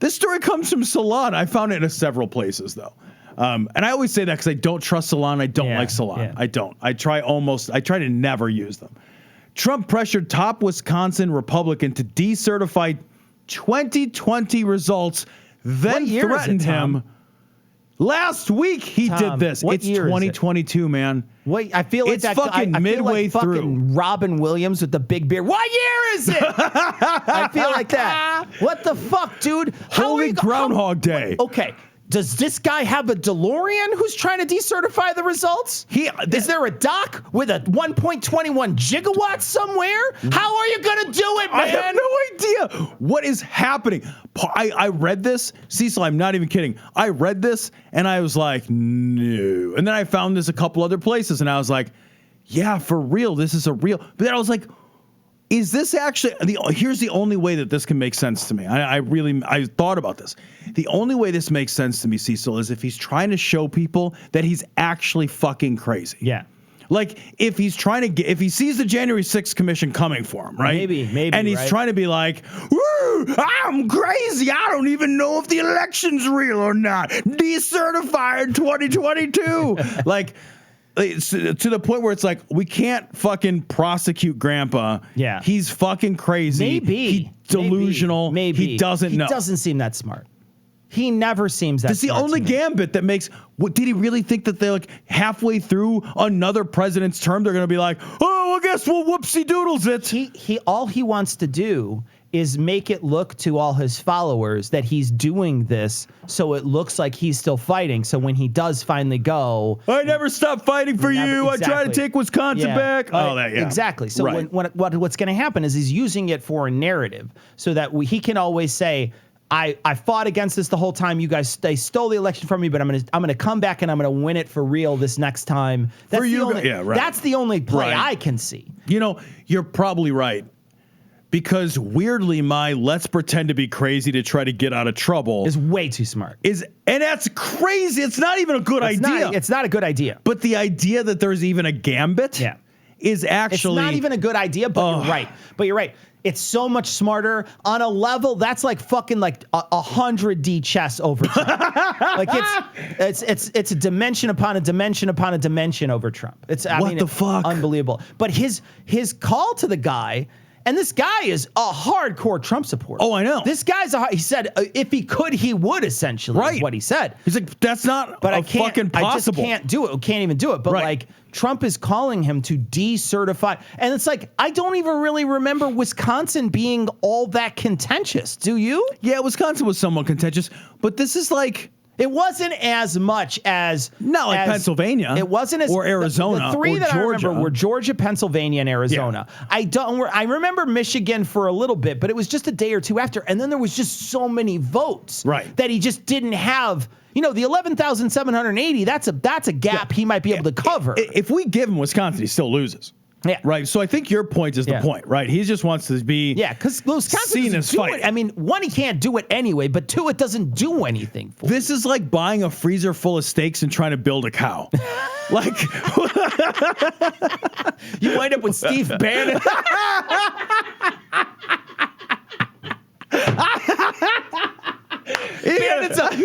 This story comes from Salon. I found it in several places, though. And I always say that because I don't trust Salon. I don't like Salon. Yeah. I don't. I try to never use them. Trump pressured top Wisconsin Republican to decertify 2020 results, then threatened him. Last week he did this. It's 2022, man. Wait, I feel like it's fucking midway through. Robin Williams with the big beard. What year is it? I feel like that. What the fuck, dude? Holy Groundhog Day. Okay. Does this guy have a DeLorean who's trying to decertify the results? Is there a dock with a 1.21 gigawatts somewhere? How are you going to do it, man? I have no idea what is happening. I read this. Cecil, I'm not even kidding. I read this and I was like, no. And then I found this a couple other places and I was like, yeah, for real. This is a real. But then I was like, is this actually here's the only way that this can make sense to me. I thought about this. The only way this makes sense to me, Cecil, is if he's trying to show people that he's actually fucking crazy. Yeah. Like if he's trying to if he sees the January 6th commission coming for him, right? Maybe. And he's trying to be like, woo, I'm crazy. I don't even know if the election's real or not. Decertified 2022. Like, to the point where it's like, we can't fucking prosecute Grandpa. Yeah. He's fucking crazy. Maybe. He's delusional. Maybe. He doesn't know. He doesn't seem that smart. He never seems that smart. That's the only gambit that makes, did he really think that they're like halfway through another president's term, they're going to be like, oh, I guess we'll whoopsie doodles it. All he wants to do is make it look to all his followers that he's doing this so it looks like he's still fighting. So when he does finally go, I never stopped fighting for you. Exactly. I tried to take Wisconsin back. Exactly. So what's going to happen is he's using it for a narrative so that he can always say, I fought against this the whole time. You guys, they stole the election from me, but I'm gonna come back and I'm gonna win it for real this next time. That's That's the only play I can see. You know, you're probably right. Because weirdly, let's pretend to be crazy to try to get out of trouble is way too smart. And that's crazy. It's not even a good idea. It's not a good idea. But the idea that there's even a gambit is actually... It's not even a good idea, but you're right. But you're right. It's so much smarter on a level that's like fucking like 100D chess over Trump. Like it's a dimension upon a dimension upon a dimension over Trump. It's unbelievable. But his call to the guy... And this guy is a hardcore Trump supporter. Oh, I know. This guy's he said if he could, he would essentially. Is what he said. He's like, that's not fucking possible. I just can't do it. Can't even do it. But like Trump is calling him to decertify. And it's like, I don't even really remember Wisconsin being all that contentious. Do you? Yeah, Wisconsin was somewhat contentious. But this is like... It wasn't as much as... Not like Pennsylvania. It wasn't as... Or Arizona. The three that Georgia. I remember were Georgia, Pennsylvania, and Arizona. Yeah. I remember Michigan for a little bit, but it was just a day or two after. And then there was just so many votes that he just didn't have... You know, the 11,780, that's a gap he might be able to cover. If we give him Wisconsin, he still loses. Yeah. Right. So I think your point is the point, right? He just wants to be because Wisconsin doesn't do it. I mean, one, he can't do it anyway, but two, it doesn't do anything for This is like buying a freezer full of steaks and trying to build a cow. Like you wind up with Steve Bannon.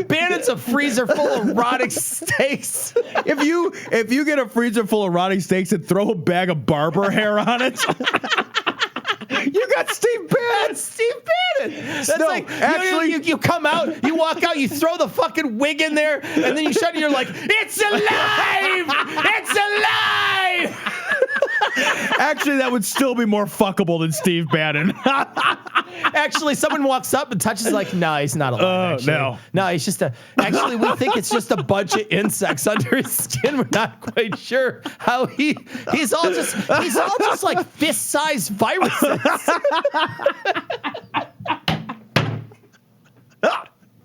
Bannon's a freezer full of rotting steaks. If you get a freezer full of rotting steaks and throw a bag of barber hair on it, you got Steve Bannon. Steve Bannon. That's you come out, you walk out, you throw the fucking wig in there, and then you shut it. You're like, it's alive! It's alive! Actually, that would still be more fuckable than Steve Bannon. Actually, someone walks up and touches like, no, he's not alive. No, he's just actually, we think it's just a bunch of insects under his skin. We're not quite sure how he's all just like fist-sized viruses.